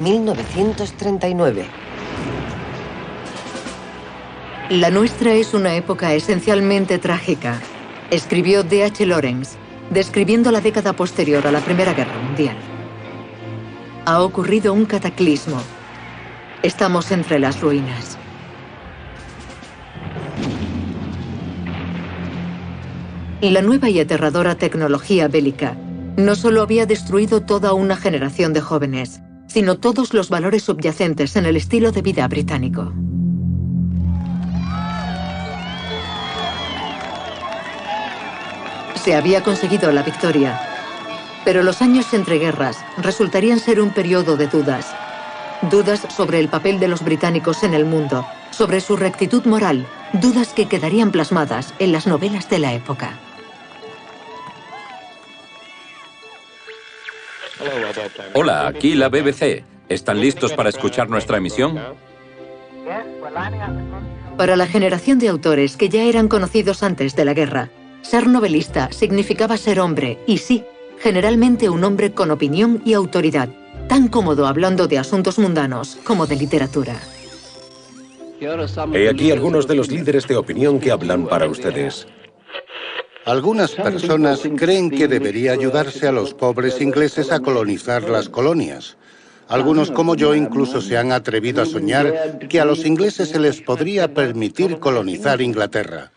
1939. La nuestra es una época esencialmente trágica, escribió D.H. Lawrence, describiendo la década posterior a la Primera Guerra Mundial. Ha ocurrido un cataclismo. Estamos entre las ruinas. La nueva y aterradora tecnología bélica no solo había destruido toda una generación de jóvenes, sino todos los valores subyacentes en el estilo de vida británico. Se había conseguido la victoria, pero los años entre guerras resultarían ser un periodo de dudas. Dudas sobre el papel de los británicos en el mundo, sobre su rectitud moral, dudas que quedarían plasmadas en las novelas de la época. Hola, aquí la BBC. ¿Están listos para escuchar nuestra emisión? Para la generación de autores que ya eran conocidos antes de la guerra, ser novelista significaba ser hombre, y sí, generalmente un hombre con opinión y autoridad, tan cómodo hablando de asuntos mundanos como de literatura. He aquí algunos de los líderes de opinión que hablan para ustedes. Algunas personas creen que debería ayudarse a los pobres ingleses a colonizar las colonias. Algunos, como yo, incluso se han atrevido a soñar que a los ingleses se les podría permitir colonizar Inglaterra.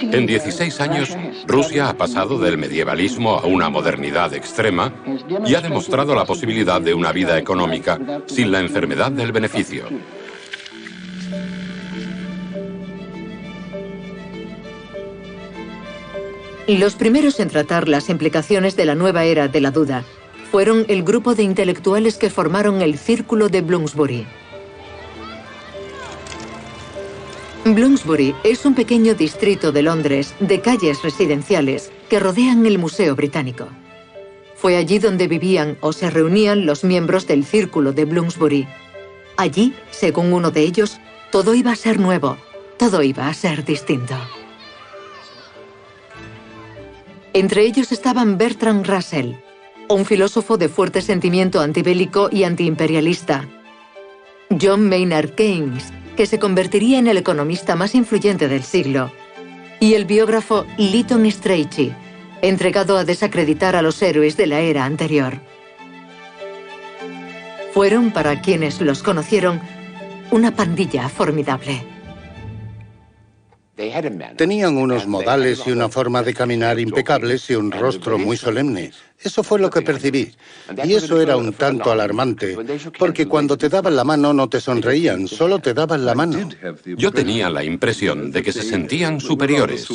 En 16 años, Rusia ha pasado del medievalismo a una modernidad extrema y ha demostrado la posibilidad de una vida económica sin la enfermedad del beneficio. Los primeros en tratar las implicaciones de la nueva era de la duda fueron el grupo de intelectuales que formaron el Círculo de Bloomsbury. Bloomsbury es un pequeño distrito de Londres de calles residenciales que rodean el Museo Británico. Fue allí donde vivían o se reunían los miembros del Círculo de Bloomsbury. Allí, según uno de ellos, todo iba a ser nuevo, todo iba a ser distinto. Entre ellos estaban Bertrand Russell, un filósofo de fuerte sentimiento antibélico y antiimperialista; John Maynard Keynes, que se convertiría en el economista más influyente del siglo; y el biógrafo Lytton Strachey, entregado a desacreditar a los héroes de la era anterior. Fueron, para quienes los conocieron, una pandilla formidable. Tenían unos modales y una forma de caminar impecables y un rostro muy solemne. Eso fue lo que percibí. Y eso era un tanto alarmante, porque cuando te daban la mano no te sonreían, solo te daban la mano. Yo tenía la impresión de que se sentían superiores.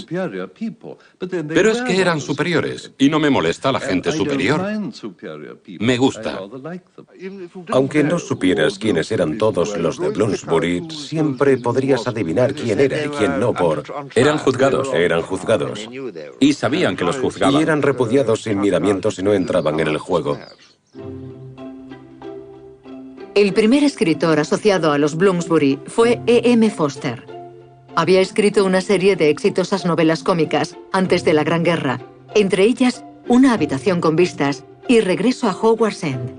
Pero es que eran superiores, y no me molesta la gente superior. Me gusta. Aunque no supieras quiénes eran todos los de Bloomsbury, siempre podrías adivinar quién era y quién no por... Eran juzgados. Eran juzgados. Y sabían que los juzgaban. Y eran repudiados sin miramientos y no entraban en el juego. El primer escritor asociado a los Bloomsbury fue E.M. Forster. Había escrito una serie de exitosas novelas cómicas antes de la Gran Guerra, entre ellas Una habitación con vistas y Regreso a Hogwarts End.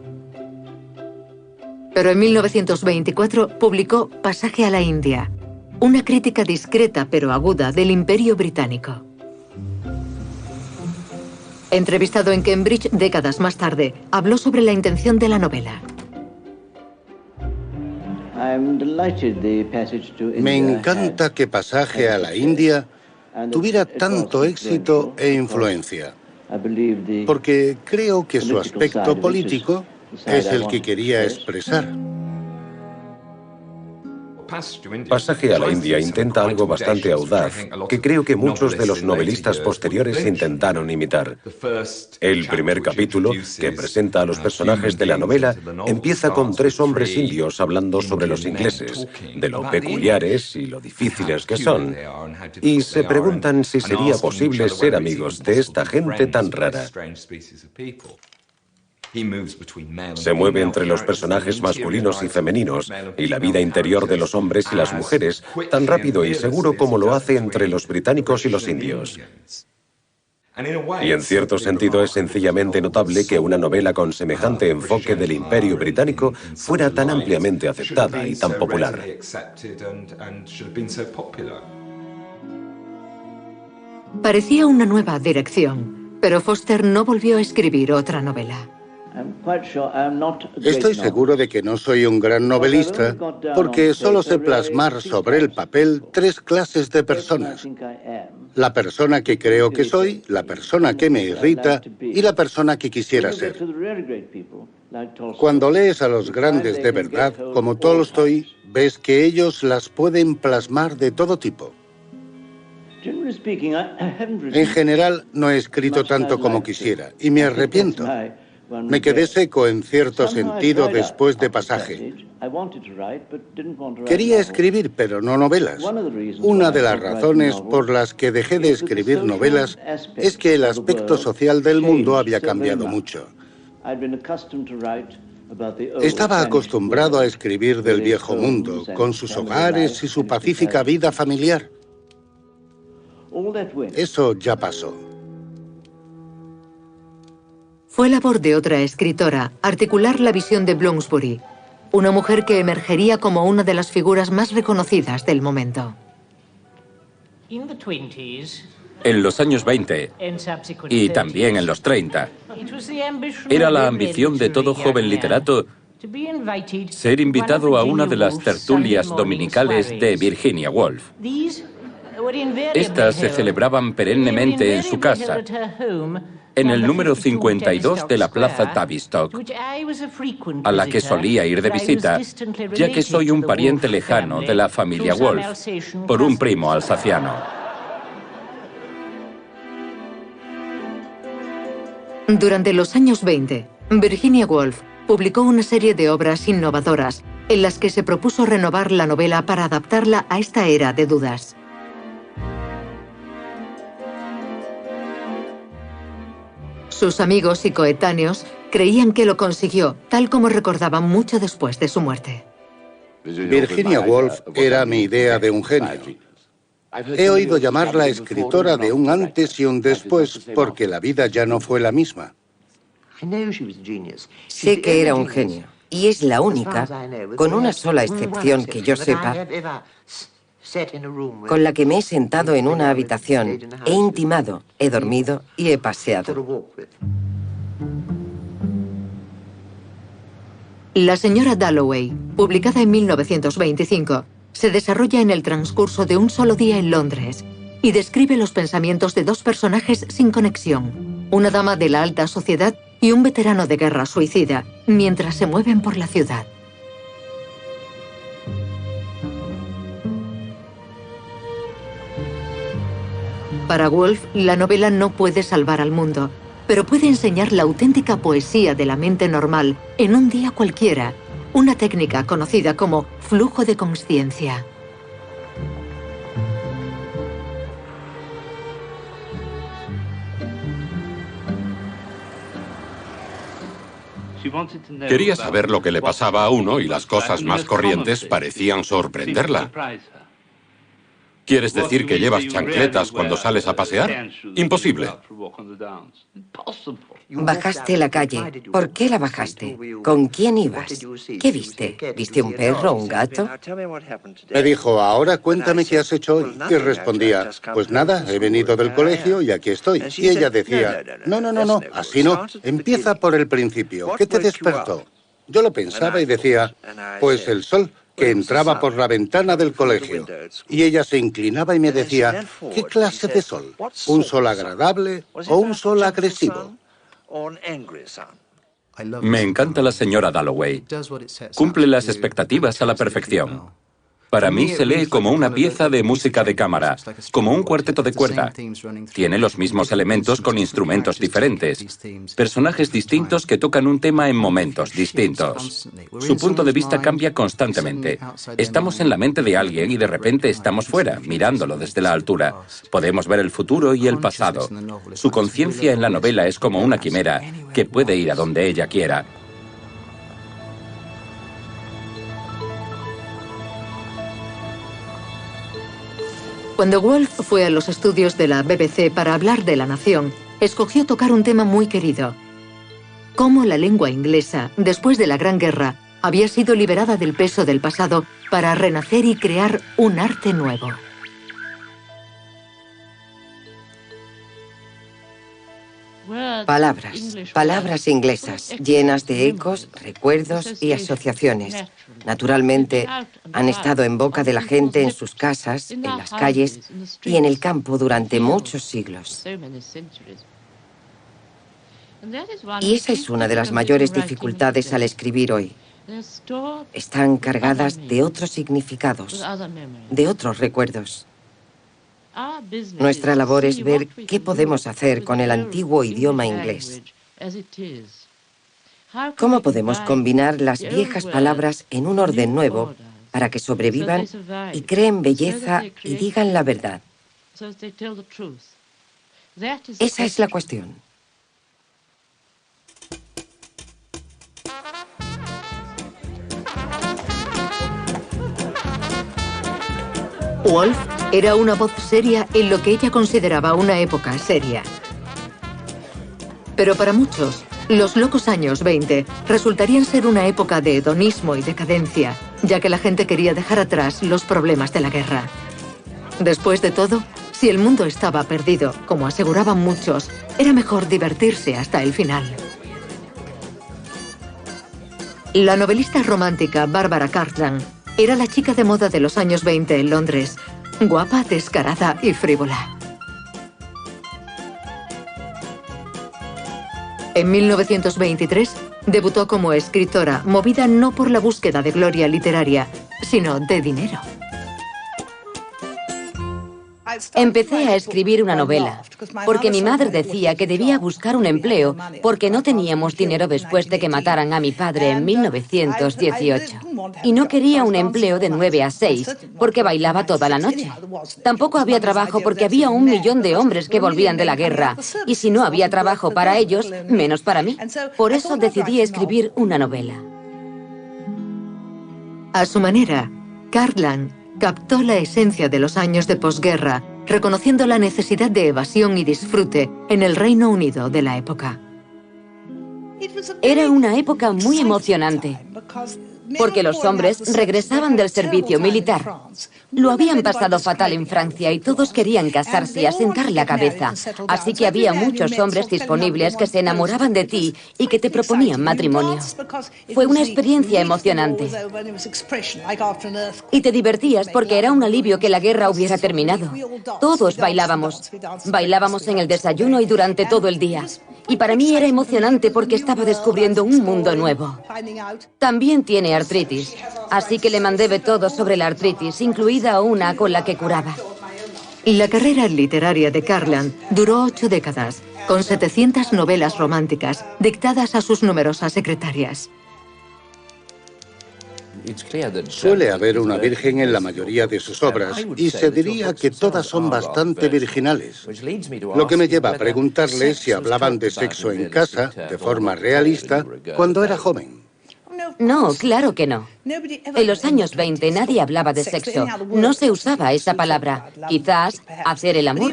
Pero en 1924 publicó Pasaje a la India, una crítica discreta pero aguda del Imperio Británico. Entrevistado en Cambridge décadas más tarde, habló sobre la intención de la novela. Me encanta que Pasaje a la India tuviera tanto éxito e influencia, porque creo que su aspecto político es el que quería expresar. Pasaje a la India intenta algo bastante audaz, que creo que muchos de los novelistas posteriores intentaron imitar. El primer capítulo, que presenta a los personajes de la novela, empieza con 3 hombres indios hablando sobre los ingleses, de lo peculiares y lo difíciles que son, y se preguntan si sería posible ser amigos de esta gente tan rara. Se mueve entre los personajes masculinos y femeninos y la vida interior de los hombres y las mujeres tan rápido y seguro como lo hace entre los británicos y los indios. Y en cierto sentido es sencillamente notable que una novela con semejante enfoque del Imperio Británico fuera tan ampliamente aceptada y tan popular. Parecía una nueva dirección, pero Foster no volvió a escribir otra novela. Estoy seguro de que no soy un gran novelista porque solo sé plasmar sobre el papel 3 clases de personas. La persona que creo que soy, la persona que me irrita y la persona que quisiera ser. Cuando lees a los grandes de verdad, como Tolstoy, ves que ellos las pueden plasmar de todo tipo. En general, no he escrito tanto como quisiera y me arrepiento. Me quedé seco en cierto sentido después de Pasaje. Quería escribir, pero no novelas. Una de las razones por las que dejé de escribir novelas es que el aspecto social del mundo había cambiado mucho. Estaba acostumbrado a escribir del viejo mundo, con sus hogares y su pacífica vida familiar. Eso ya pasó. Fue labor de otra escritora articular la visión de Bloomsbury, una mujer que emergería como una de las figuras más reconocidas del momento. En los años 20 y también en los 30, era la ambición de todo joven literato ser invitado a una de las tertulias dominicales de Virginia Woolf. Estas se celebraban perennemente en su casa, en el número 52 de la Plaza Tavistock, a la que solía ir de visita, ya que soy un pariente lejano de la familia Woolf, por un primo alsaciano. Durante los años 20, Virginia Woolf publicó una serie de obras innovadoras en las que se propuso renovar la novela para adaptarla a esta era de dudas. Sus amigos y coetáneos creían que lo consiguió, tal como recordaban mucho después de su muerte. Virginia Woolf era mi idea de un genio. He oído llamarla escritora de un antes y un después, porque la vida ya no fue la misma. Sé que era un genio, y es la única, con una sola excepción que yo sepa, con la que me he sentado en una habitación, he intimado, he dormido y he paseado. La señora Dalloway, publicada en 1925, se desarrolla en el transcurso de un solo día en Londres y describe los pensamientos de 2 personajes sin conexión, una dama de la alta sociedad y un veterano de guerra suicida, mientras se mueven por la ciudad. Para Woolf, la novela no puede salvar al mundo, pero puede enseñar la auténtica poesía de la mente normal en un día cualquiera, una técnica conocida como flujo de consciencia. Quería saber lo que le pasaba a uno y las cosas más corrientes parecían sorprenderla. ¿Quieres decir que llevas chancletas cuando sales a pasear? Imposible. Bajaste la calle. ¿Por qué la bajaste? ¿Con quién ibas? ¿Qué viste? ¿Viste un perro o un gato? Me dijo, ahora cuéntame qué has hecho hoy. Y respondía, pues nada, he venido del colegio y aquí estoy. Y ella decía, no, así no. Empieza por el principio. ¿Qué te despertó? Yo lo pensaba y decía, pues el sol, que entraba por la ventana del colegio. Y ella se inclinaba y me decía, ¿qué clase de sol? ¿Un sol agradable o un sol agresivo? Me encanta la señora Dalloway. Cumple las expectativas a la perfección. Para mí se lee como una pieza de música de cámara, como un cuarteto de cuerda. Tiene los mismos elementos con instrumentos diferentes, personajes distintos que tocan un tema en momentos distintos. Su punto de vista cambia constantemente. Estamos en la mente de alguien y de repente estamos fuera, mirándolo desde la altura. Podemos ver el futuro y el pasado. Su conciencia en la novela es como una quimera que puede ir a donde ella quiera. Cuando Woolf fue a los estudios de la BBC para hablar de La Nación, escogió tocar un tema muy querido: cómo la lengua inglesa, después de la Gran Guerra, había sido liberada del peso del pasado para renacer y crear un arte nuevo. Palabras inglesas, llenas de ecos, recuerdos y asociaciones. Naturalmente, han estado en boca de la gente en sus casas, en las calles y en el campo durante muchos siglos. Y esa es una de las mayores dificultades al escribir hoy. Están cargadas de otros significados, de otros recuerdos. Nuestra labor es ver qué podemos hacer con el antiguo idioma inglés. ¿Cómo podemos combinar las viejas palabras en un orden nuevo para que sobrevivan y creen belleza y digan la verdad? Esa es la cuestión. Wolf era una voz seria en lo que ella consideraba una época seria. Pero para muchos, los locos años 20 resultarían ser una época de hedonismo y decadencia, ya que la gente quería dejar atrás los problemas de la guerra. Después de todo, si el mundo estaba perdido, como aseguraban muchos, era mejor divertirse hasta el final. La novelista romántica Barbara Cartland era la chica de moda de los años 20 en Londres, guapa, descarada y frívola. En 1923 debutó como escritora, movida no por la búsqueda de gloria literaria, sino de dinero. Empecé a escribir una novela, porque mi madre decía que debía buscar un empleo porque no teníamos dinero después de que mataran a mi padre en 1918. Y no quería un empleo de 9 a 6, porque bailaba toda la noche. Tampoco había trabajo porque había 1 millón de hombres que volvían de la guerra, y si no había trabajo para ellos, menos para mí. Por eso decidí escribir una novela. A su manera, Cartland captó la esencia de los años de posguerra, reconociendo la necesidad de evasión y disfrute en el Reino Unido de la época. Era una época muy emocionante, porque los hombres regresaban del servicio militar. Lo habían pasado fatal en Francia y todos querían casarse y asentar la cabeza. Así que había muchos hombres disponibles que se enamoraban de ti y que te proponían matrimonio. Fue una experiencia emocionante. Y te divertías porque era un alivio que la guerra hubiera terminado. Todos bailábamos. Bailábamos en el desayuno y durante todo el día. Y para mí era emocionante porque estaba descubriendo un mundo nuevo. También tiene artritis, así que le mandé todo sobre la artritis, incluida una con la que curaba. La carrera literaria de Cartland duró 8 décadas, con 700 novelas románticas dictadas a sus numerosas secretarias. Suele haber una virgen en la mayoría de sus obras y se diría que todas son bastante virginales. Lo que me lleva a preguntarle si hablaban de sexo en casa, de forma realista, cuando era joven. No, claro que no. En los años 20 nadie hablaba de sexo. No se usaba esa palabra. Quizás hacer el amor.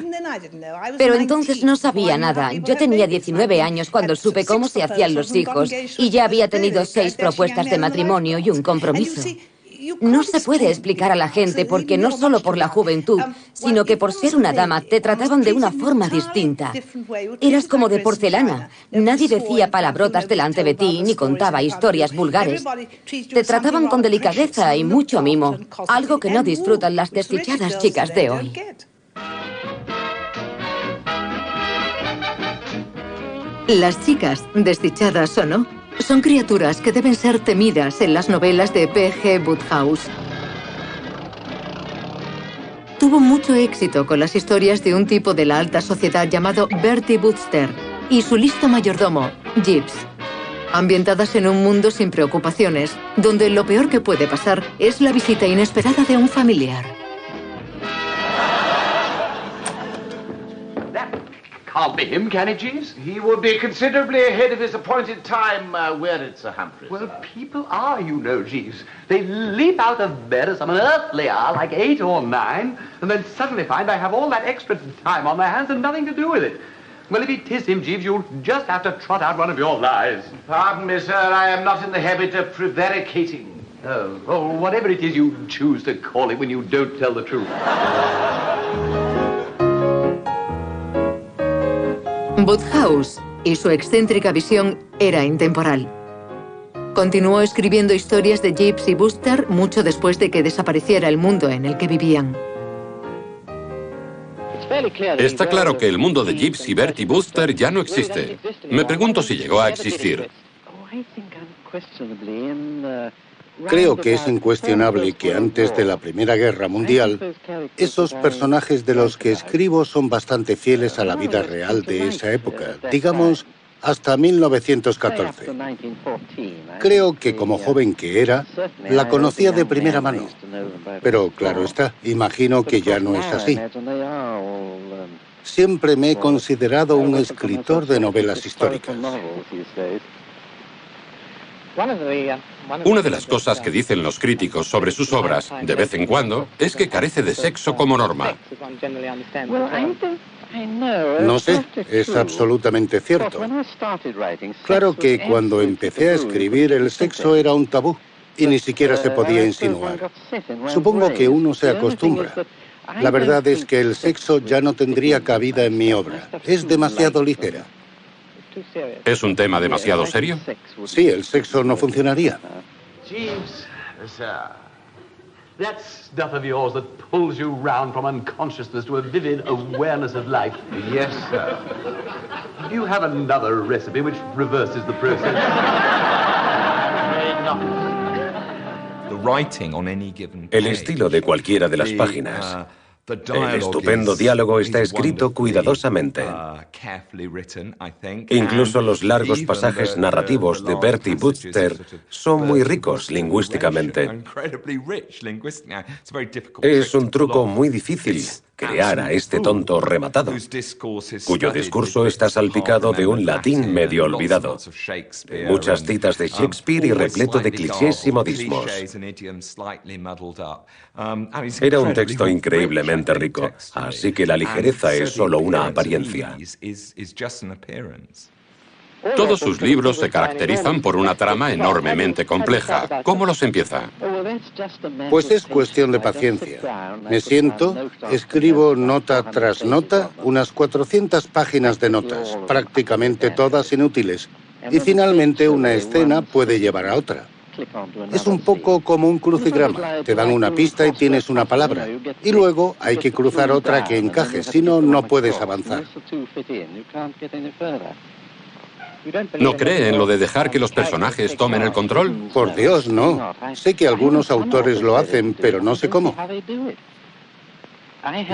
Pero entonces no sabía nada. Yo tenía 19 años cuando supe cómo se hacían los hijos y ya había tenido 6 propuestas de matrimonio y un compromiso. No se puede explicar a la gente porque no solo por la juventud, sino que por ser una dama te trataban de una forma distinta. Eras como de porcelana. Nadie decía palabrotas delante de ti ni contaba historias vulgares. Te trataban con delicadeza y mucho mimo, algo que no disfrutan las desdichadas chicas de hoy. Las chicas, desdichadas o no, son criaturas que deben ser temidas en las novelas de P.G. Wodehouse. Tuvo mucho éxito con las historias de un tipo de la alta sociedad llamado Bertie Wooster y su listo mayordomo, Gibbs, ambientadas en un mundo sin preocupaciones, donde lo peor que puede pasar es la visita inesperada de un familiar. Can't be him, can it, Jeeves? He would be considerably ahead of his appointed time. Where is Sir Humphreys? Well, people are, you know, Jeeves. They leap out of bed at some unearthly hour, like 8 or 9, and then suddenly find they have all that extra time on their hands and nothing to do with it. Well, if it is him, Jeeves, you'll just have to trot out one of your lies. Pardon me, sir, I am not in the habit of prevaricating. Oh, whatever it is you choose to call it when you don't tell the truth. Wodehouse y su excéntrica visión era intemporal. Continuó escribiendo historias de Jeeves y Wooster mucho después de que desapareciera el mundo en el que vivían. Está claro que el mundo de Jeeves y Bertie Wooster ya no existe. Me pregunto si llegó a existir. Creo que es incuestionable que antes de la Primera Guerra Mundial, esos personajes de los que escribo son bastante fieles a la vida real de esa época, digamos, hasta 1914. Creo que como joven que era, la conocía de primera mano. Pero claro está, imagino que ya no es así. Siempre me he considerado un escritor de novelas históricas. Una de las cosas que dicen los críticos sobre sus obras, de vez en cuando, es que carece de sexo como norma. No sé, es absolutamente cierto. Claro que cuando empecé a escribir el sexo era un tabú y ni siquiera se podía insinuar. Supongo que uno se acostumbra. La verdad es que el sexo ya no tendría cabida en mi obra. Es demasiado ligera. ¿Es un tema demasiado serio? Sí, el sexo no funcionaría. Jeeves, sir, that stuff of yours that pulls you round from unconsciousness to a vivid awareness of life. Yes, sir. Do you have another recipe which reverses the process? El estilo de cualquiera de las páginas. El estupendo diálogo está escrito cuidadosamente. Incluso los largos pasajes narrativos de Bertie Wooster son muy ricos lingüísticamente. Es un truco muy difícil crear a este tonto rematado, cuyo discurso está salpicado de un latín medio olvidado, de muchas citas de Shakespeare y repleto de clichés y modismos. Era un texto increíblemente rico, así que la ligereza es solo una apariencia. Todos sus libros se caracterizan por una trama enormemente compleja. ¿Cómo los empieza? Pues es cuestión de paciencia. Me siento, escribo nota tras nota, unas 400 páginas de notas, prácticamente todas inútiles, y finalmente una escena puede llevar a otra. Es un poco como un crucigrama. Te dan una pista y tienes una palabra, y luego hay que cruzar otra que encaje, si no, no puedes avanzar. ¿No cree en lo de dejar que los personajes tomen el control? Por Dios, no. Sé que algunos autores lo hacen, pero no sé cómo.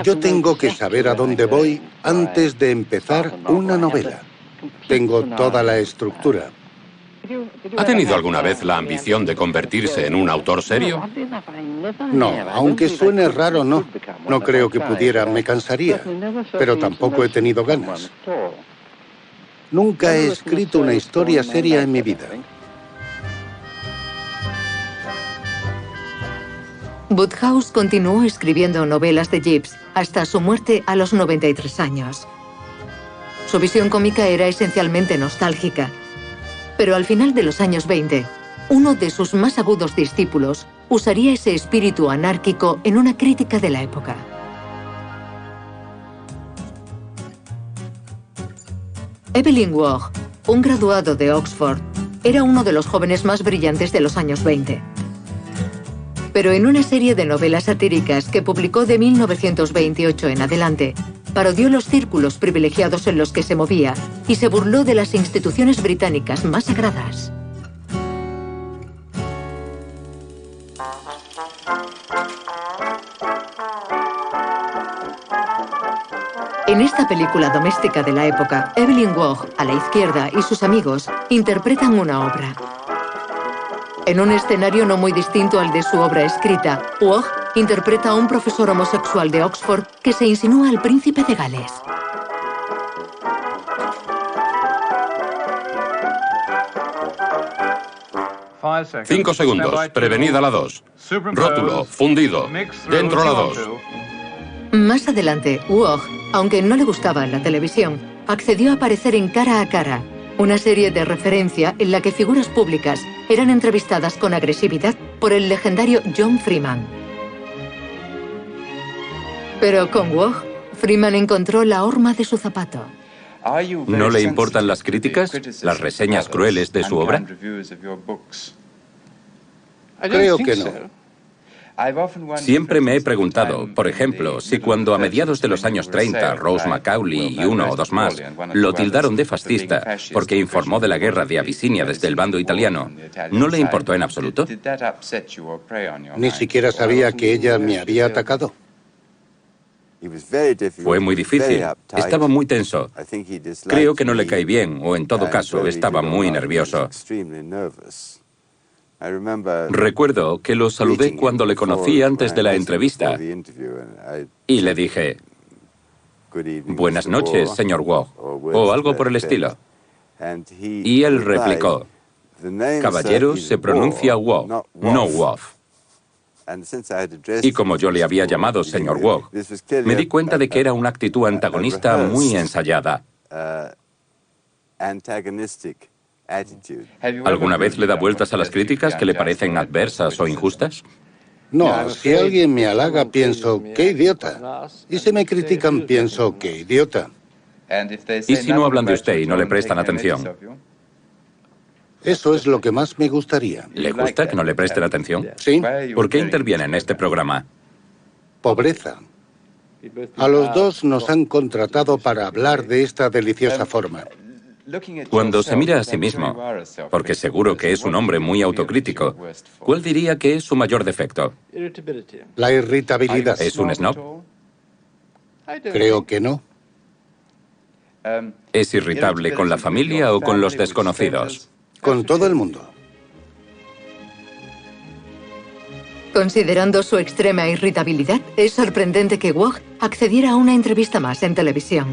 Yo tengo que saber a dónde voy antes de empezar una novela. Tengo toda la estructura. ¿Ha tenido alguna vez la ambición de convertirse en un autor serio? No, aunque suene raro, no. No creo que pudiera, me cansaría. Pero tampoco he tenido ganas. Nunca he escrito una historia seria en mi vida. Wodehouse continuó escribiendo novelas de Jeeves hasta su muerte a los 93 años. Su visión cómica era esencialmente nostálgica, pero al final de los años 20, uno de sus más agudos discípulos usaría ese espíritu anárquico en una crítica de la época. Evelyn Waugh, un graduado de Oxford, era uno de los jóvenes más brillantes de los años 20. Pero en una serie de novelas satíricas que publicó de 1928 en adelante, parodió los círculos privilegiados en los que se movía y se burló de las instituciones británicas más sagradas. En esta película doméstica de la época, Evelyn Waugh, a la izquierda, y sus amigos interpretan una obra. En un escenario no muy distinto al de su obra escrita, Waugh interpreta a un profesor homosexual de Oxford que se insinúa al príncipe de Gales. Cinco segundos. Prevenida la 2. Rótulo. Fundido. Dentro la 2. Más adelante, Waugh, aunque no le gustaba la televisión, accedió a aparecer en Cara a Cara, una serie de referencia en la que figuras públicas eran entrevistadas con agresividad por el legendario John Freeman. Pero con Waugh, Freeman encontró la horma de su zapato. ¿No le importan las críticas, las reseñas crueles de su obra? Creo que no. Siempre me he preguntado, por ejemplo, si cuando a mediados de los años 30 Rose Macaulay y uno o dos más lo tildaron de fascista porque informó de la guerra de Abisinia desde el bando italiano, ¿no le importó en absoluto? Ni siquiera sabía que ella me había atacado. Fue muy difícil. Estaba muy tenso. Creo que no le caí bien, o en todo caso, estaba muy nervioso. Recuerdo que lo saludé cuando le conocí antes de la entrevista y le dije, «Buenas noches, señor Waugh», o algo por el estilo. Y él replicó, «Caballero, se pronuncia Waugh, no Waugh». Y como yo le había llamado señor Waugh, me di cuenta de que era una actitud antagonista muy ensayada. ¿Alguna vez le da vueltas a las críticas que le parecen adversas o injustas? No, si alguien me halaga pienso, ¡qué idiota! Y si me critican pienso, ¡qué idiota! ¿Y si no hablan de usted y no le prestan atención? Eso es lo que más me gustaría. ¿Le gusta que no le presten atención? Sí. ¿Por qué interviene en este programa? Pobreza. A los dos nos han contratado para hablar de esta deliciosa forma. Cuando se mira a sí mismo, porque seguro que es un hombre muy autocrítico, ¿cuál diría que es su mayor defecto? La irritabilidad. ¿Es un snob? Creo que no. ¿Es irritable con la familia o con los desconocidos? Con todo el mundo. Considerando su extrema irritabilidad, es sorprendente que Waugh accediera a una entrevista más en televisión.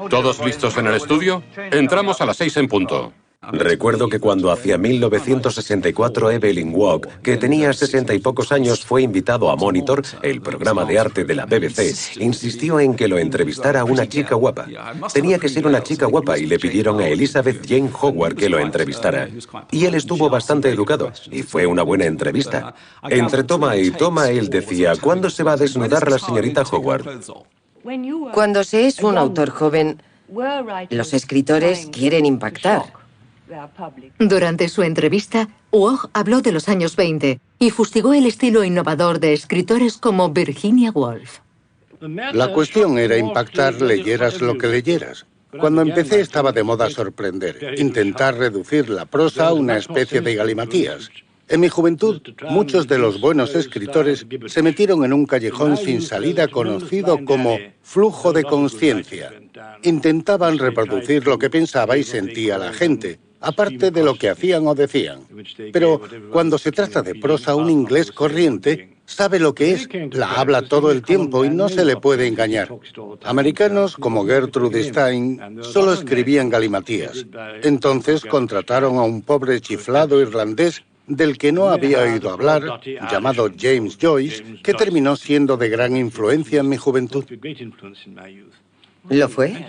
¿Todos listos en el estudio? Entramos a las 6 en punto. Recuerdo que cuando hacia 1964 Evelyn Waugh, que tenía 60 y pocos años, fue invitado a Monitor, el programa de arte de la BBC, insistió en que lo entrevistara una chica guapa. Tenía que ser una chica guapa y le pidieron a Elizabeth Jane Howard que lo entrevistara. Y él estuvo bastante educado, y fue una buena entrevista. Entre toma y toma, él decía, ¿cuándo se va a desnudar la señorita Howard? Cuando se es un autor joven, los escritores quieren impactar. Durante su entrevista, Waugh habló de los años 20 y fustigó el estilo innovador de escritores como Virginia Woolf. La cuestión era impactar leyeras lo que leyeras. Cuando empecé estaba de moda sorprender, intentar reducir la prosa a una especie de galimatías. En mi juventud, muchos de los buenos escritores se metieron en un callejón sin salida conocido como flujo de consciencia. Intentaban reproducir lo que pensaba y sentía la gente, aparte de lo que hacían o decían. Pero cuando se trata de prosa, un inglés corriente sabe lo que es, la habla todo el tiempo y no se le puede engañar. Americanos como Gertrude Stein solo escribían galimatías. Entonces contrataron a un pobre chiflado irlandés del que no había oído hablar, llamado James Joyce, que terminó siendo de gran influencia en mi juventud. ¿Lo fue?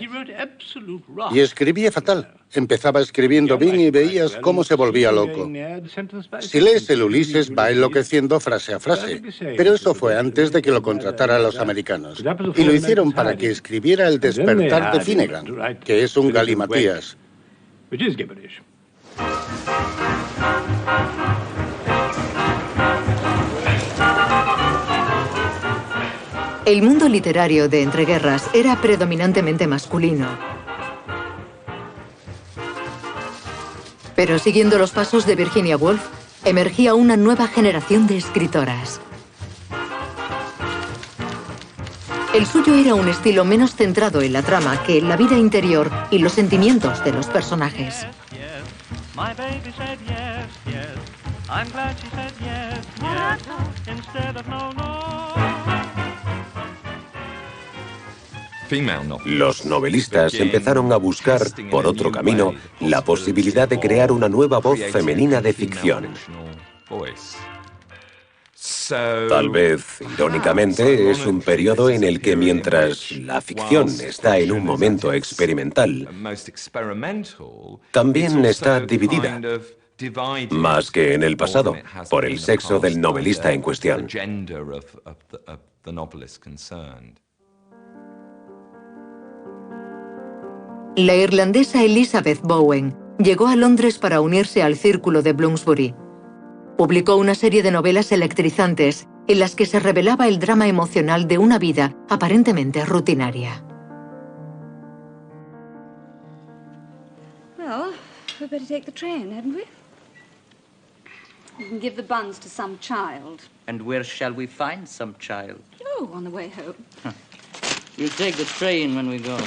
Y escribía fatal. Empezaba escribiendo bien y veías cómo se volvía loco. Si lees el Ulises, va enloqueciendo frase a frase. Pero eso fue antes de que lo contrataran los americanos. Y lo hicieron para que escribiera El despertar de Finnegan, que es un galimatías. El mundo literario de entreguerras era predominantemente masculino. Pero siguiendo los pasos de Virginia Woolf, emergía una nueva generación de escritoras. El suyo era un estilo menos centrado en la trama que en la vida interior y los sentimientos de los personajes. Los novelistas empezaron a buscar, por otro camino, la posibilidad de crear una nueva voz femenina de ficción. Tal vez, irónicamente, es un periodo en el que mientras la ficción está en un momento experimental, también está dividida, más que en el pasado, por el sexo del novelista en cuestión. La irlandesa Elizabeth Bowen llegó a Londres para unirse al círculo de Bloomsbury. Publicó una serie de novelas electrizantes en las que se revelaba el drama emocional de una vida aparentemente rutinaria. Well, we'd better take the train, hadn't we? We can give the buns to some child. And where shall we find some child? Oh, on the way home. We'll take the train when we go.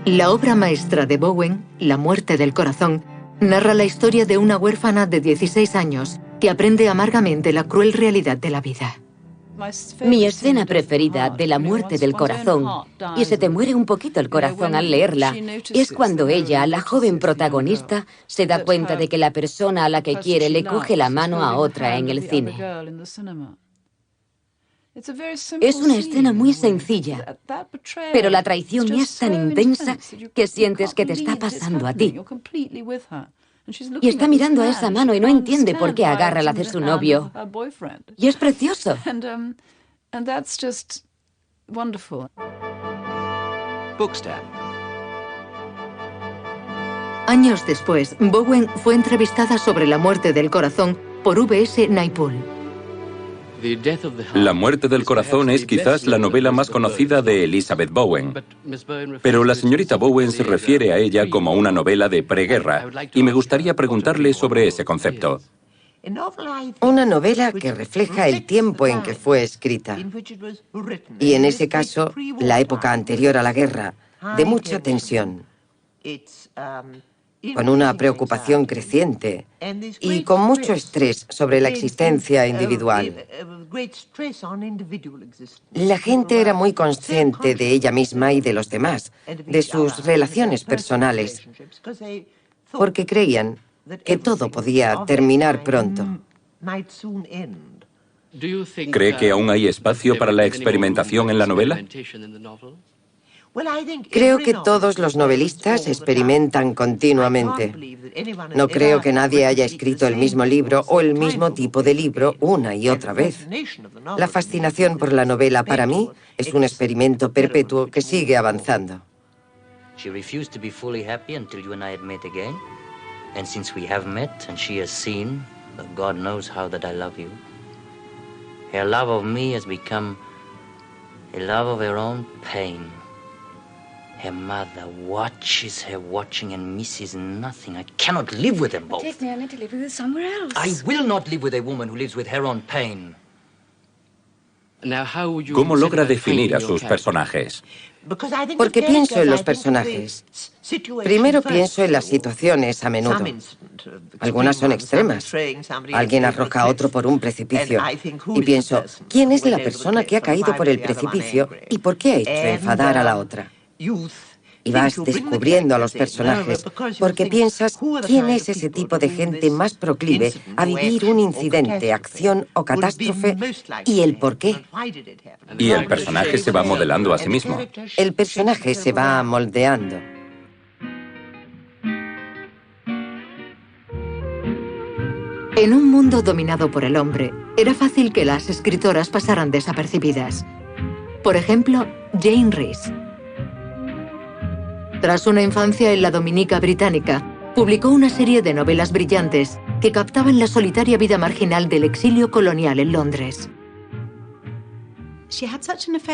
La obra maestra de Bowen, La muerte del corazón, narra la historia de una huérfana de 16 años que aprende amargamente la cruel realidad de la vida. Mi escena preferida de La muerte del corazón, y se te muere un poquito el corazón al leerla, es cuando ella, la joven protagonista, se da cuenta de que la persona a la que quiere le coge la mano a otra en el cine. Es una escena muy sencilla, pero la traición es tan intensa que sientes que te está pasando a ti. Y está mirando a esa mano y no entiende por qué agarra la de su novio. Y es precioso. Años después, Bowen fue entrevistada sobre la muerte del corazón por V.S. Naipaul. La muerte del corazón es quizás la novela más conocida de Elizabeth Bowen. Pero la señorita Bowen se refiere a ella como una novela de preguerra, y me gustaría preguntarle sobre ese concepto. Una novela que refleja el tiempo en que fue escrita. Y en ese caso, la época anterior a la guerra, de mucha tensión, con una preocupación creciente y con mucho estrés sobre la existencia individual. La gente era muy consciente de ella misma y de los demás, de sus relaciones personales, porque creían que todo podía terminar pronto. ¿Cree que aún hay espacio para la experimentación en la novela? Creo que todos los novelistas experimentan continuamente. No creo que nadie haya escrito el mismo libro o el mismo tipo de libro una y otra vez. La fascinación por la novela para mí es un experimento perpetuo que sigue avanzando. She refused to be fully happy until you and I had met again. And since we have met and she has seen, that God knows how that I love you, her love of me has become a love of her own pain. Her mother watches her watching and misses nothing. I cannot live with them both. Take me only to live with her somewhere else. I will not live with a woman who lives with her own pain. ¿Cómo logra definir a sus personajes? Porque pienso en los personajes. Primero pienso en las situaciones a menudo. Algunas son extremas. Alguien arroja a otro por un precipicio. Y pienso, ¿quién es la persona que ha caído por el precipicio y por qué ha hecho enfadar a la otra? Y vas descubriendo a los personajes porque piensas quién es ese tipo de gente más proclive a vivir un incidente, acción o catástrofe y el por qué. Y el personaje se va modelando a sí mismo. El personaje se va moldeando. En un mundo dominado por el hombre, era fácil que las escritoras pasaran desapercibidas. Por ejemplo, Jane Rhys. Tras una infancia en la Dominica británica, publicó una serie de novelas brillantes que captaban la solitaria vida marginal del exilio colonial en Londres.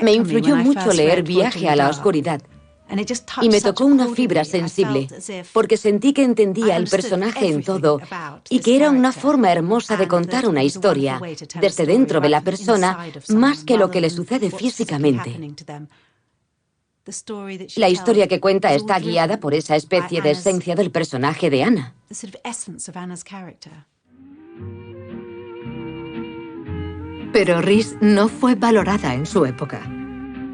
Me influyó mucho leer Viaje a la oscuridad. Y me tocó una fibra sensible, porque sentí que entendía el personaje en todo y que era una forma hermosa de contar una historia, desde dentro de la persona, más que lo que le sucede físicamente. La historia que cuenta está guiada por esa especie de esencia del personaje de Anna. Pero Reese no fue valorada en su época.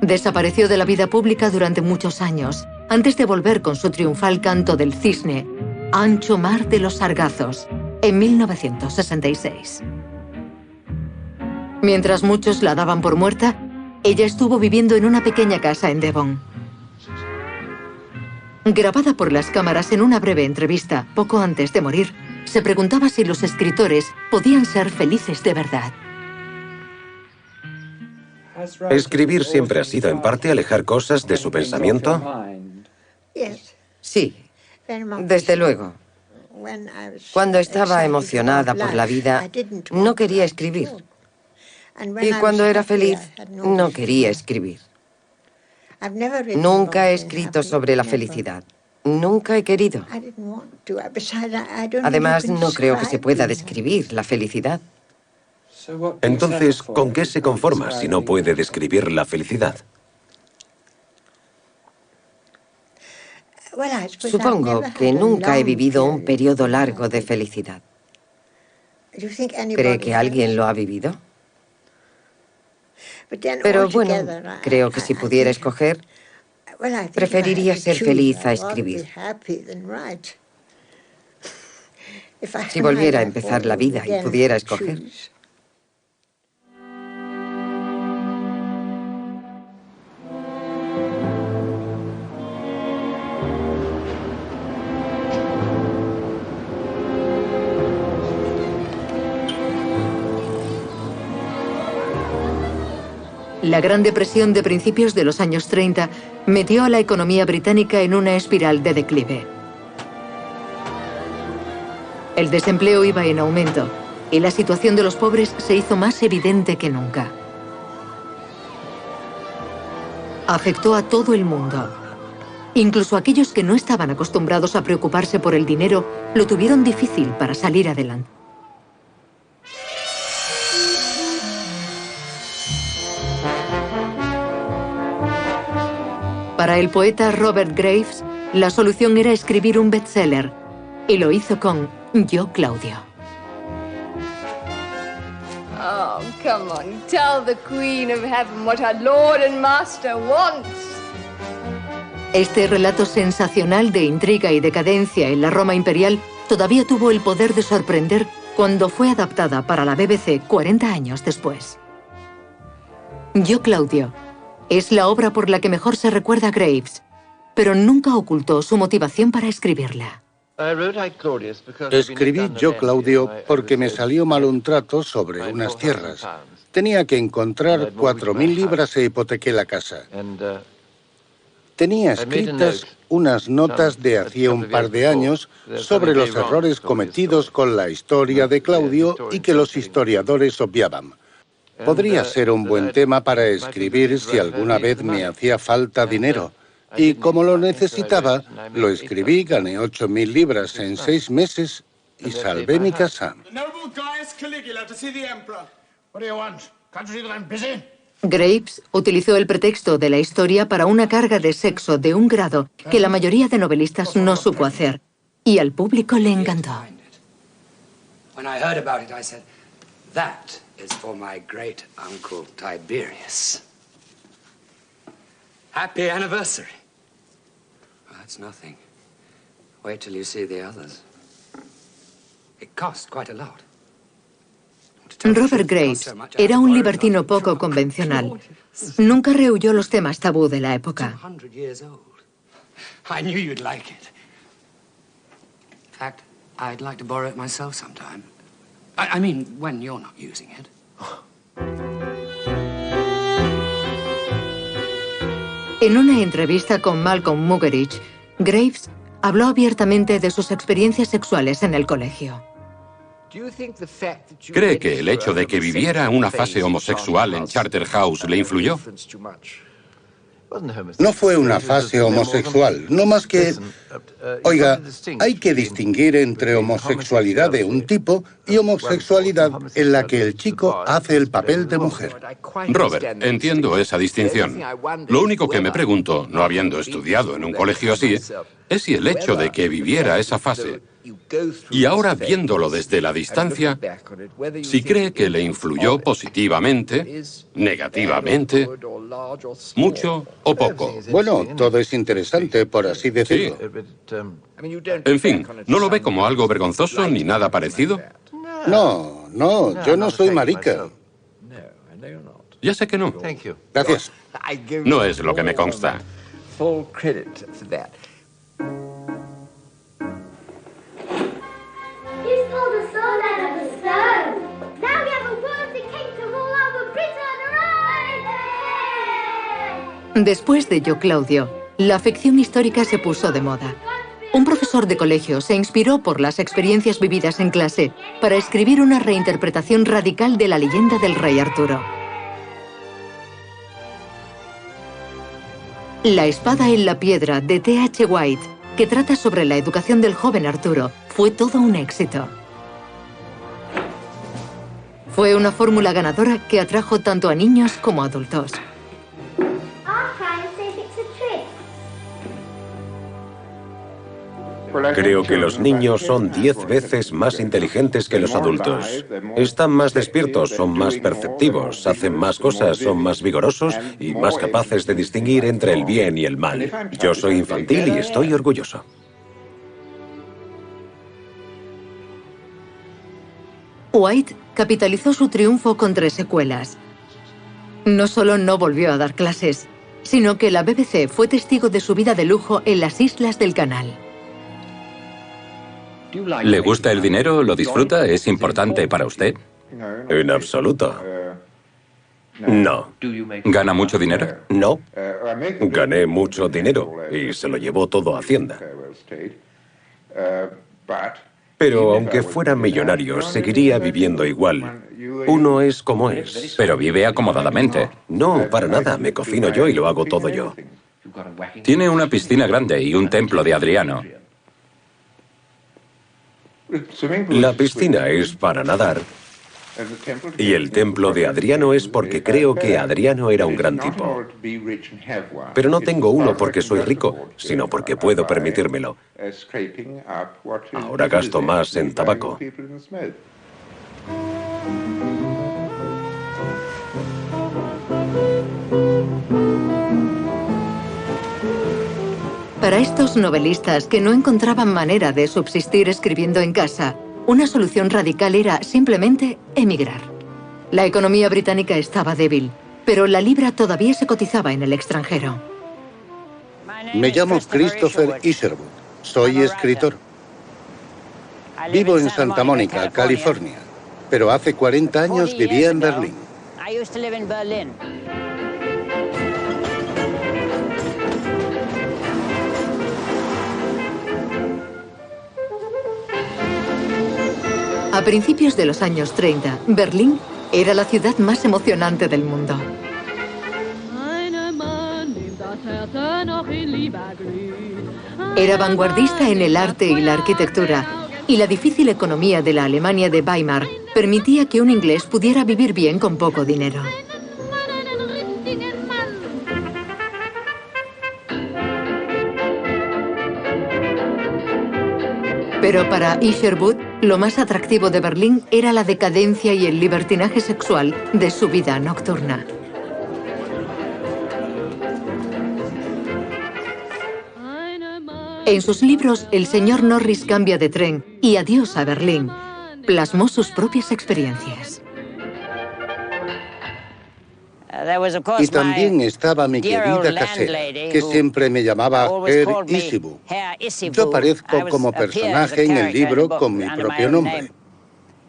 Desapareció de la vida pública durante muchos años, antes de volver con su triunfal canto del cisne, Ancho mar de los sargazos, en 1966. Mientras muchos la daban por muerta, ella estuvo viviendo en una pequeña casa en Devon. Grabada por las cámaras en una breve entrevista poco antes de morir, se preguntaba si los escritores podían ser felices de verdad. ¿Escribir siempre ha sido, en parte, alejar cosas de su pensamiento? Sí, desde luego. Cuando estaba emocionada por la vida, no quería escribir. Y cuando era feliz, no quería escribir. Nunca he escrito sobre la felicidad. Nunca he querido. Además, no creo que se pueda describir la felicidad. Entonces, ¿con qué se conforma si no puede describir la felicidad? Supongo que nunca he vivido un periodo largo de felicidad. ¿Cree que alguien lo ha vivido? Pero bueno, creo que si pudiera escoger, preferiría ser feliz a escribir. Si volviera a empezar la vida y pudiera escoger. La Gran Depresión de principios de los años 30 metió a la economía británica en una espiral de declive. El desempleo iba en aumento y la situación de los pobres se hizo más evidente que nunca. Afectó a todo el mundo. Incluso aquellos que no estaban acostumbrados a preocuparse por el dinero lo tuvieron difícil para salir adelante. Para el poeta Robert Graves, la solución era escribir un bestseller, y lo hizo con Yo, Claudio. Oh, come on, tell the Queen of Heaven what her Lord and Master wants. Este relato sensacional de intriga y decadencia en la Roma imperial todavía tuvo el poder de sorprender cuando fue adaptada para la BBC 40 años después. Yo, Claudio es la obra por la que mejor se recuerda a Graves, pero nunca ocultó su motivación para escribirla. Escribí Yo, Claudio, porque me salió mal un trato sobre unas tierras. Tenía que encontrar 4.000 libras e hipotequé la casa. Tenía escritas unas notas de hacía un par de años sobre los errores cometidos con la historia de Claudio y que los historiadores obviaban. Podría ser un buen tema para escribir si alguna vez me hacía falta dinero. Y como lo necesitaba, lo escribí, gané 8.000 libras en 6 meses y salvé mi casa. Graves utilizó el pretexto de la historia para una carga de sexo de un grado que la mayoría de novelistas no supo hacer, y al público le encantó. Is for my great uncle Tiberius. Happy anniversary. That's nothing. Wait till you see the others. It cost quite a lot. Robert Graves era un libertino poco convencional. Nunca rehuyó los temas tabú de la época. I knew you'd like it. In fact, I'd like to borrow it myself sometime. I mean, when you're not using it. En una entrevista con Malcolm Muggeridge, Graves habló abiertamente de sus experiencias sexuales en el colegio. ¿Cree que el hecho de que viviera una fase homosexual en Charterhouse le influyó? No fue una fase homosexual, no más que... Oiga, hay que distinguir entre homosexualidad de un tipo y homosexualidad en la que el chico hace el papel de mujer. Robert, entiendo esa distinción. Lo único que me pregunto, no habiendo estudiado en un colegio así, es si el hecho de que viviera esa fase Y ahora, viéndolo desde la distancia, si cree que le influyó positivamente, negativamente, mucho o poco. Bueno, todo es interesante, por así decirlo. En fin, ¿no lo ve como algo vergonzoso ni nada parecido? No, yo no soy marica. Ya sé que no. Gracias. No es lo que me consta. Después de Yo Claudio, la ficción histórica se puso de moda. Un profesor de colegio se inspiró por las experiencias vividas en clase para escribir una reinterpretación radical de la leyenda del rey Arturo. La espada en la piedra de T.H. White, que trata sobre la educación del joven Arturo, fue todo un éxito. Fue una fórmula ganadora que atrajo tanto a niños como a adultos. Creo que los niños son 10 veces más inteligentes que los adultos. Están más despiertos, son más perceptivos, hacen más cosas, son más vigorosos y más capaces de distinguir entre el bien y el mal. Yo soy infantil y estoy orgulloso. White capitalizó su triunfo con 3 secuelas. No solo no volvió a dar clases, sino que la BBC fue testigo de su vida de lujo en las islas del Canal. ¿Le gusta el dinero? ¿Lo disfruta? ¿Es importante para usted? En absoluto. No. ¿Gana mucho dinero? No. Gané mucho dinero y se lo llevó todo a Hacienda. Pero aunque fuera millonario, seguiría viviendo igual. Uno es como es. Pero vive acomodadamente. No, para nada. Me cocino yo y lo hago todo yo. Tiene una piscina grande y un templo de Adriano. La piscina es para nadar y el templo de Adriano es porque creo que Adriano era un gran tipo. Pero no tengo uno porque soy rico, sino porque puedo permitírmelo. Ahora gasto más en tabaco. Para estos novelistas que no encontraban manera de subsistir escribiendo en casa, una solución radical era simplemente emigrar. La economía británica estaba débil, pero la libra todavía se cotizaba en el extranjero. Me llamo Christopher Isherwood. Soy escritor. Vivo en Santa Mónica, California, pero hace 40 años vivía en Berlín. A principios de los años 30, Berlín era la ciudad más emocionante del mundo. Era vanguardista en el arte y la arquitectura, y la difícil economía de la Alemania de Weimar permitía que un inglés pudiera vivir bien con poco dinero. Pero para Isherwood, lo más atractivo de Berlín era la decadencia y el libertinaje sexual de su vida nocturna. En sus libros, El señor Norris cambia de tren y Adiós a Berlín, plasmó sus propias experiencias. Y también estaba mi querida casera, que siempre me llamaba Herr Isibu. Yo aparezco como personaje en el libro con mi propio nombre.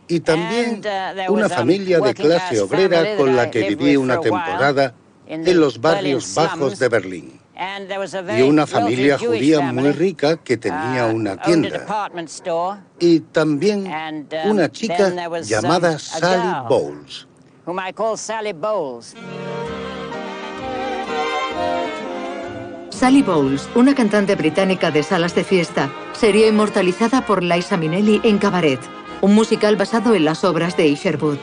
Y también una familia de clase obrera con la que viví una temporada en los barrios bajos de Berlín. Y una familia judía muy rica que tenía una tienda. Y también una chica llamada Sally Bowles. Sally Bowles, una cantante británica de salas de fiesta, sería inmortalizada por Liza Minnelli en Cabaret, un musical basado en las obras de Isherwood.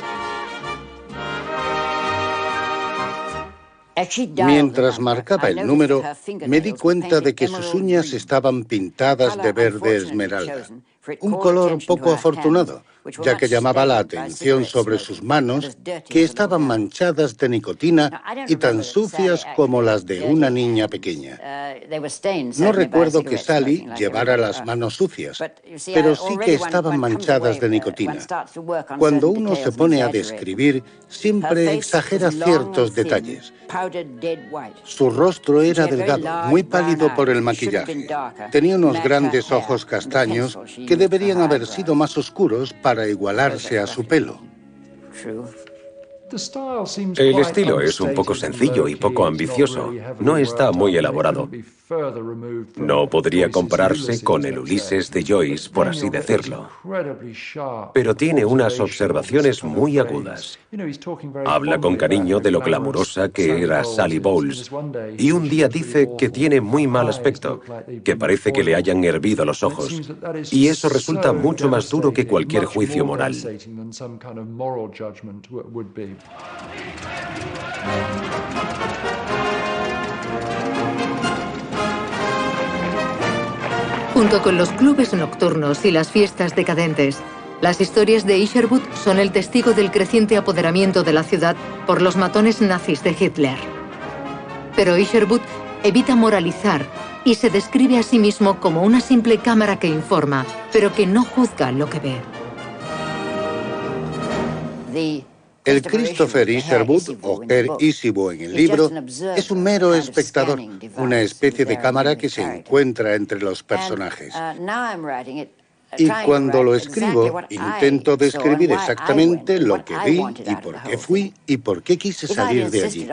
Mientras marcaba el número, me di cuenta de que sus uñas estaban pintadas de verde esmeralda, un color poco afortunado, ya que llamaba la atención sobre sus manos, que estaban manchadas de nicotina y tan sucias como las de una niña pequeña. No recuerdo que Sally llevara las manos sucias, pero sí que estaban manchadas de nicotina. Cuando uno se pone a describir, siempre exagera ciertos detalles. Su rostro era delgado, muy pálido por el maquillaje. Tenía unos grandes ojos castaños que deberían haber sido más oscuros para igualarse a su pelo. El estilo es un poco sencillo y poco ambicioso. No está muy elaborado. No podría compararse con el Ulises de Joyce, por así decirlo. Pero tiene unas observaciones muy agudas. Habla con cariño de lo glamurosa que era Sally Bowles. Y un día dice que tiene muy mal aspecto, que parece que le hayan hervido los ojos. Y eso resulta mucho más duro que cualquier juicio moral. Junto con los clubes nocturnos y las fiestas decadentes, las historias de Isherwood son el testigo del creciente apoderamiento de la ciudad por los matones nazis de Hitler. Pero Isherwood evita moralizar y se describe a sí mismo como una simple cámara que informa, pero que no juzga lo que ve. El Christopher Isherwood, o Herr Isherwood en el libro, es un mero espectador, una especie de cámara que se encuentra entre los personajes. Y cuando lo escribo, intento describir exactamente lo que vi y por qué fui y por qué quise salir de allí.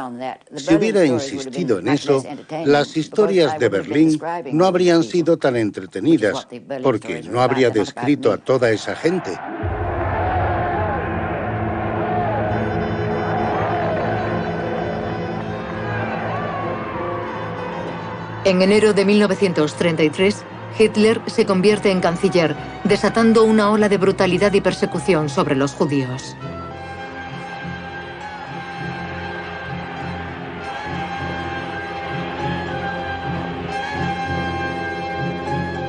Si hubiera insistido en eso, las historias de Berlín no habrían sido tan entretenidas, porque no habría descrito a toda esa gente. En enero de 1933, Hitler se convierte en canciller, desatando una ola de brutalidad y persecución sobre los judíos.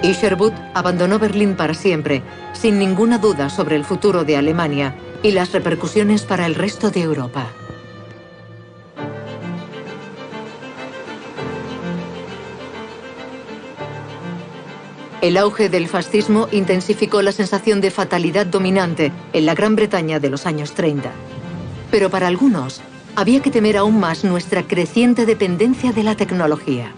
Isherwood abandonó Berlín para siempre, sin ninguna duda sobre el futuro de Alemania y las repercusiones para el resto de Europa. El auge del fascismo intensificó la sensación de fatalidad dominante en la Gran Bretaña de los años 30. Pero para algunos, había que temer aún más nuestra creciente dependencia de la tecnología.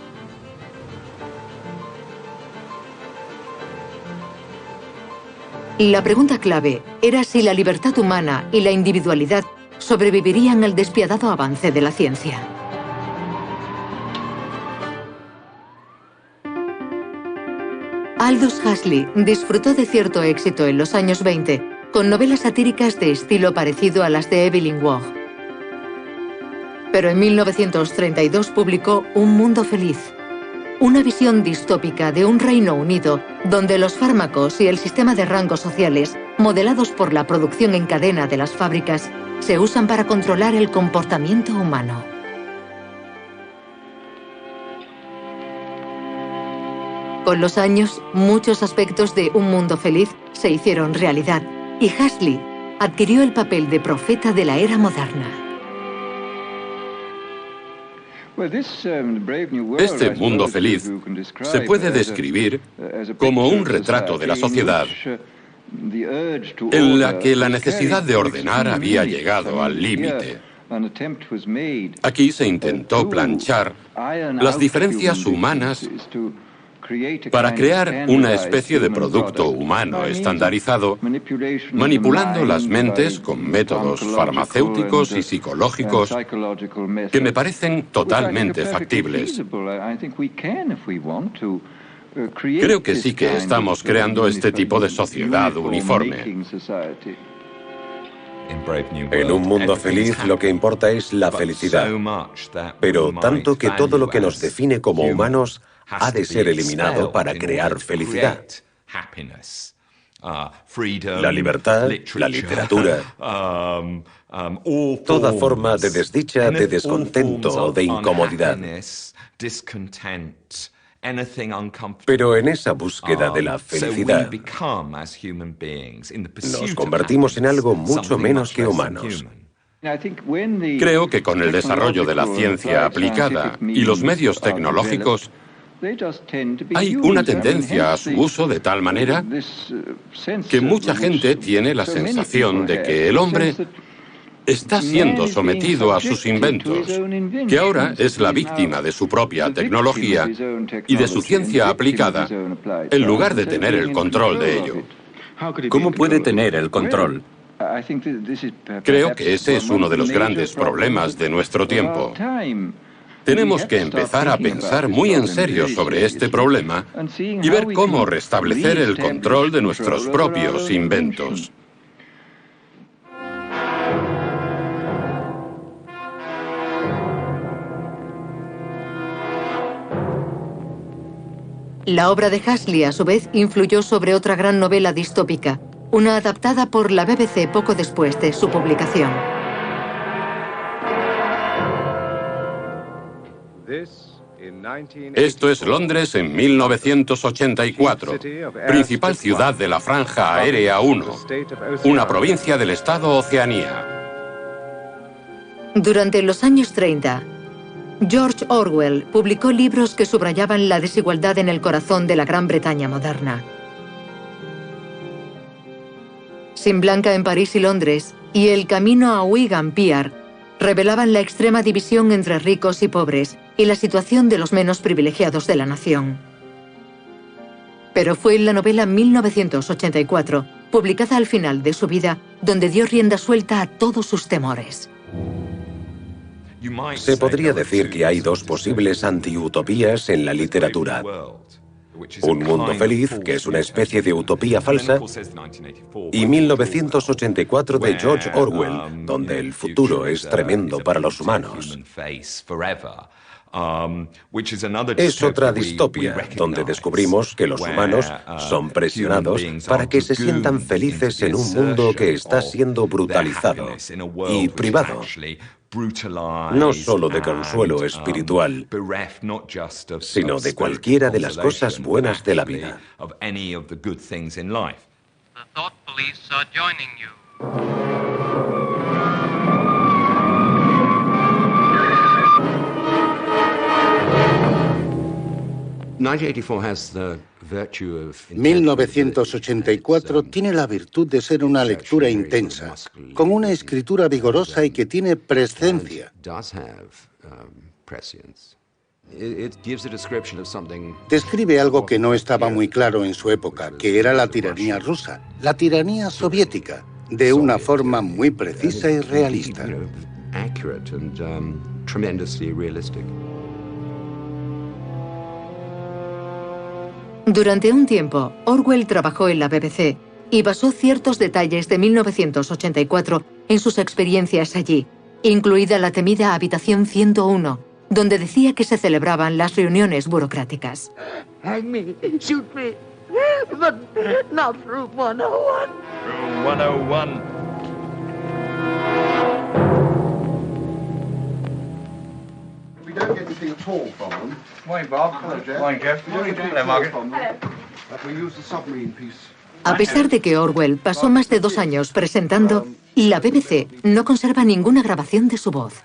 La pregunta clave era si la libertad humana y la individualidad sobrevivirían al despiadado avance de la ciencia. Aldous Huxley disfrutó de cierto éxito en los años 20 con novelas satíricas de estilo parecido a las de Evelyn Waugh. Pero en 1932 publicó Un mundo feliz, una visión distópica de un Reino Unido donde los fármacos y el sistema de rangos sociales, modelados por la producción en cadena de las fábricas, se usan para controlar el comportamiento humano. Con los años, muchos aspectos de Un mundo feliz se hicieron realidad y Huxley adquirió el papel de profeta de la era moderna. Este mundo feliz se puede describir como un retrato de la sociedad en la que la necesidad de ordenar había llegado al límite. Aquí se intentó planchar las diferencias humanas para crear una especie de producto humano estandarizado, manipulando las mentes con métodos farmacéuticos y psicológicos que me parecen totalmente factibles. Creo que sí que estamos creando este tipo de sociedad uniforme. En Un mundo feliz lo que importa es la felicidad, pero tanto que todo lo que nos define como humanos ha de ser eliminado para crear felicidad. La libertad, la literatura, toda forma de desdicha, de descontento o de incomodidad. Pero en esa búsqueda de la felicidad, nos convertimos en algo mucho menos que humanos. Creo que con el desarrollo de la ciencia aplicada y los medios tecnológicos, hay una tendencia a su uso de tal manera que mucha gente tiene la sensación de que el hombre está siendo sometido a sus inventos, que ahora es la víctima de su propia tecnología y de su ciencia aplicada, en lugar de tener el control de ello. ¿Cómo puede tener el control? Creo que ese es uno de los grandes problemas de nuestro tiempo. Tenemos que empezar a pensar muy en serio sobre este problema y ver cómo restablecer el control de nuestros propios inventos. La obra de Huxley, a su vez, influyó sobre otra gran novela distópica, una adaptada por la BBC poco después de su publicación. Esto es Londres en 1984, principal ciudad de la Franja Aérea 1, una provincia del estado Oceanía. Durante los años 30, George Orwell publicó libros que subrayaban la desigualdad en el corazón de la Gran Bretaña moderna. Sin Blanca en París y Londres y El camino a Wigan Pier revelaban la extrema división entre ricos y pobres y la situación de los menos privilegiados de la nación. Pero fue en la novela 1984, publicada al final de su vida, donde dio rienda suelta a todos sus temores. Se podría decir que hay dos posibles antiutopías en la literatura. Un mundo feliz, que es una especie de utopía falsa, y 1984 de George Orwell, donde el futuro es tremendo para los humanos. Es otra distopia, donde descubrimos que los humanos son presionados para que se sientan felices en un mundo que está siendo brutalizado y privado, no solo de consuelo espiritual, sino de cualquiera de las cosas buenas de la vida. ...1984 tiene la virtud de ser una lectura intensa, con una escritura vigorosa y que tiene presencia. Describe algo que no estaba muy claro en su época, que era la tiranía rusa, la tiranía soviética, de una forma muy precisa y realista. Durante un tiempo, Orwell trabajó en la BBC y basó ciertos detalles de 1984 en sus experiencias allí, incluida la temida Habitación 101, donde decía que se celebraban las reuniones burocráticas. Hang me, shoot me, but not Room 101. Room 101. Don't get anything at all from them. Morning, Bob. Hello, Jeff. Morning, Jeff. Hello, Margaret. We use the submarine piece. A pesar de que Orwell pasó más de 2 años presentando, la BBC no conserva ninguna grabación de su voz.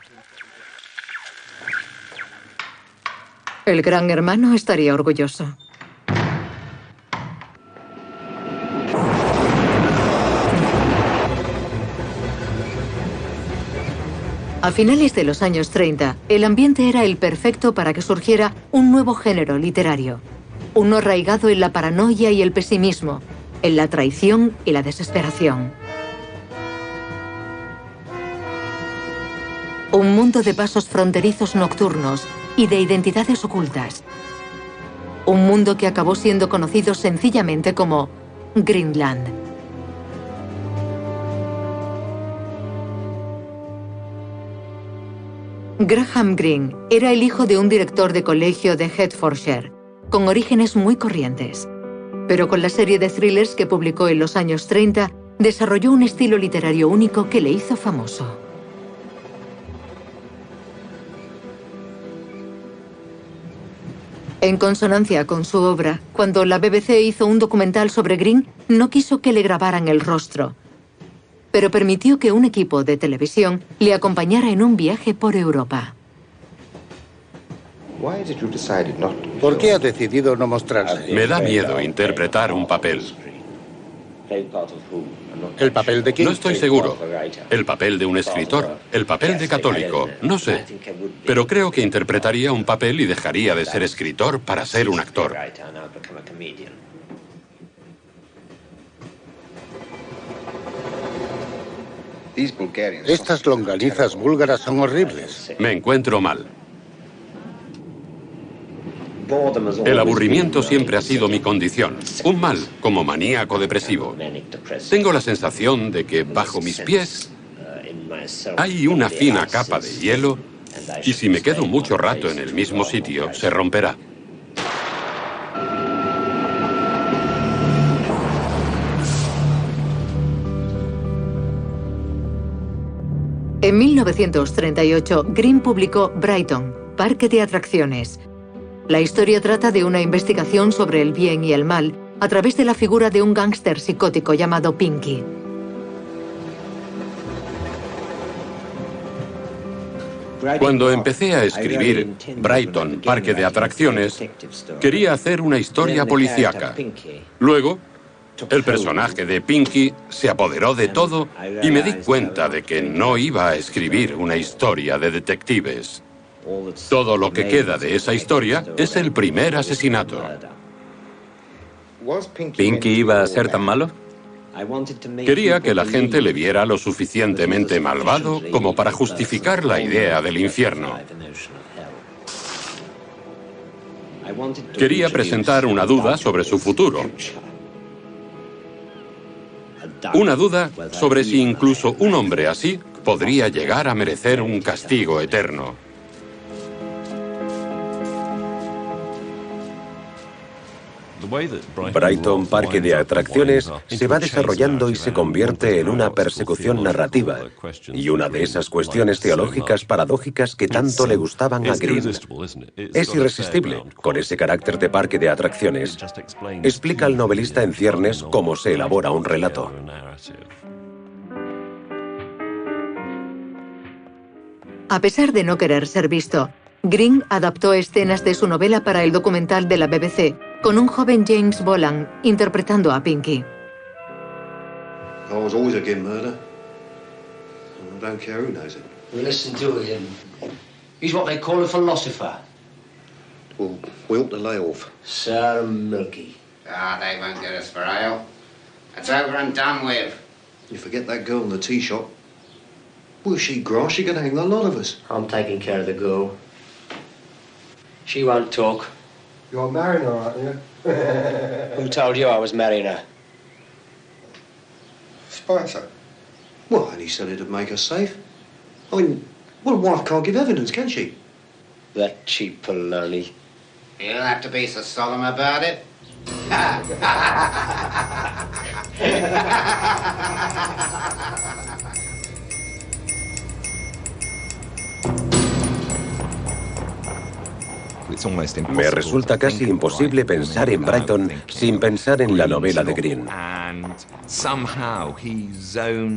El gran hermano estaría orgulloso. A finales de los años 30, el ambiente era el perfecto para que surgiera un nuevo género literario. Uno arraigado en la paranoia y el pesimismo, en la traición y la desesperación. Un mundo de pasos fronterizos nocturnos y de identidades ocultas. Un mundo que acabó siendo conocido sencillamente como Greenland. Graham Greene era el hijo de un director de colegio de Hertfordshire, con orígenes muy corrientes. Pero con la serie de thrillers que publicó en los años 30, desarrolló un estilo literario único que le hizo famoso. En consonancia con su obra, cuando la BBC hizo un documental sobre Greene, no quiso que le grabaran el rostro, pero permitió que un equipo de televisión le acompañara en un viaje por Europa. ¿Por qué ha decidido no mostrarse? Me da miedo interpretar un papel. ¿El papel de quién? No estoy seguro. El papel de un escritor, el papel de católico, no sé. Pero creo que interpretaría un papel y dejaría de ser escritor para ser un actor. Estas longanizas búlgaras son horribles. Me encuentro mal. El aburrimiento siempre ha sido mi condición. Un mal, como maníaco depresivo. Tengo la sensación de que bajo mis pies hay una fina capa de hielo y si me quedo mucho rato en el mismo sitio, se romperá. En 1938, Greene publicó Brighton, Parque de Atracciones. La historia trata de una investigación sobre el bien y el mal a través de la figura de un gángster psicótico llamado Pinky. Cuando empecé a escribir Brighton, Parque de Atracciones, quería hacer una historia policíaca. Luego, el personaje de Pinky se apoderó de todo y me di cuenta de que no iba a escribir una historia de detectives. Todo lo que queda de esa historia es el primer asesinato. ¿Pinky iba a ser tan malo? Quería que la gente le viera lo suficientemente malvado como para justificar la idea del infierno. Quería presentar una duda sobre su futuro. Una duda sobre si incluso un hombre así podría llegar a merecer un castigo eterno. Brighton, Parque de Atracciones, se va desarrollando y se convierte en una persecución narrativa y una de esas cuestiones teológicas paradójicas que tanto le gustaban a Greene. Es irresistible, con ese carácter de parque de atracciones. Explica al novelista en ciernes cómo se elabora un relato. A pesar de no querer ser visto, Greene adaptó escenas de su novela para el documental de la BBC, con un joven James Boland interpretando a Pinky. I was always against murder. I don't care who knows it. We listen to him. He's what they call a philosopher. Well, we ought to lay off. Sir Milky. Ah, they won't get us for ale. It's over and done with. You forget that girl in the tea shop. Well, if she grass, she could hang the lot of us. I'm taking care of the girl. She won't talk. You're marrying her, aren't you? Who told you I was marrying her? Spicer. Well, and he said it'd make us safe. I mean, well, a wife can't give evidence, can she? That cheap baloney. You don't have to be so solemn about it. Me resulta casi imposible pensar en Brighton sin pensar en la novela de Greene.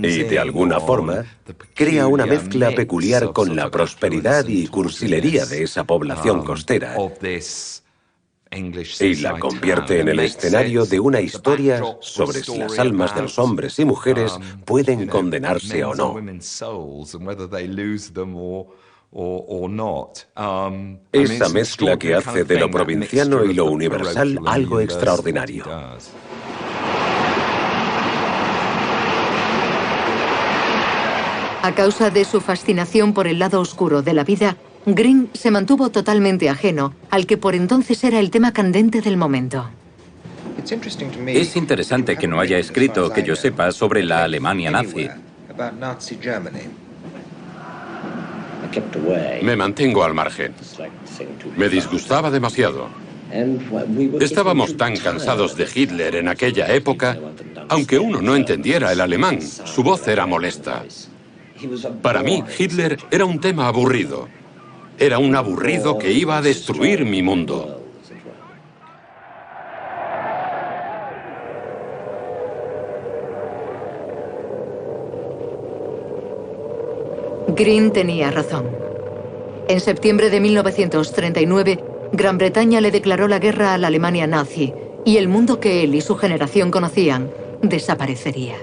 Y de alguna forma, crea una mezcla peculiar con la prosperidad y cursilería de esa población costera y la convierte en el escenario de una historia sobre si las almas de los hombres y mujeres pueden condenarse o no. Esa mezcla que hace de lo provinciano y lo universal algo extraordinario. A causa de su fascinación por el lado oscuro de la vida, Greene se mantuvo totalmente ajeno al que por entonces era el tema candente del momento. Es interesante que no haya escrito, que yo sepa, sobre la Alemania nazi. Me mantengo al margen. Me disgustaba demasiado. Estábamos tan cansados de Hitler en aquella época, aunque uno no entendiera el alemán, su voz era molesta. Para mí, Hitler era un tema aburrido. Era un aburrido que iba a destruir mi mundo. Green tenía razón. En septiembre de 1939, Gran Bretaña le declaró la guerra a la Alemania nazi y el mundo que él y su generación conocían desaparecería.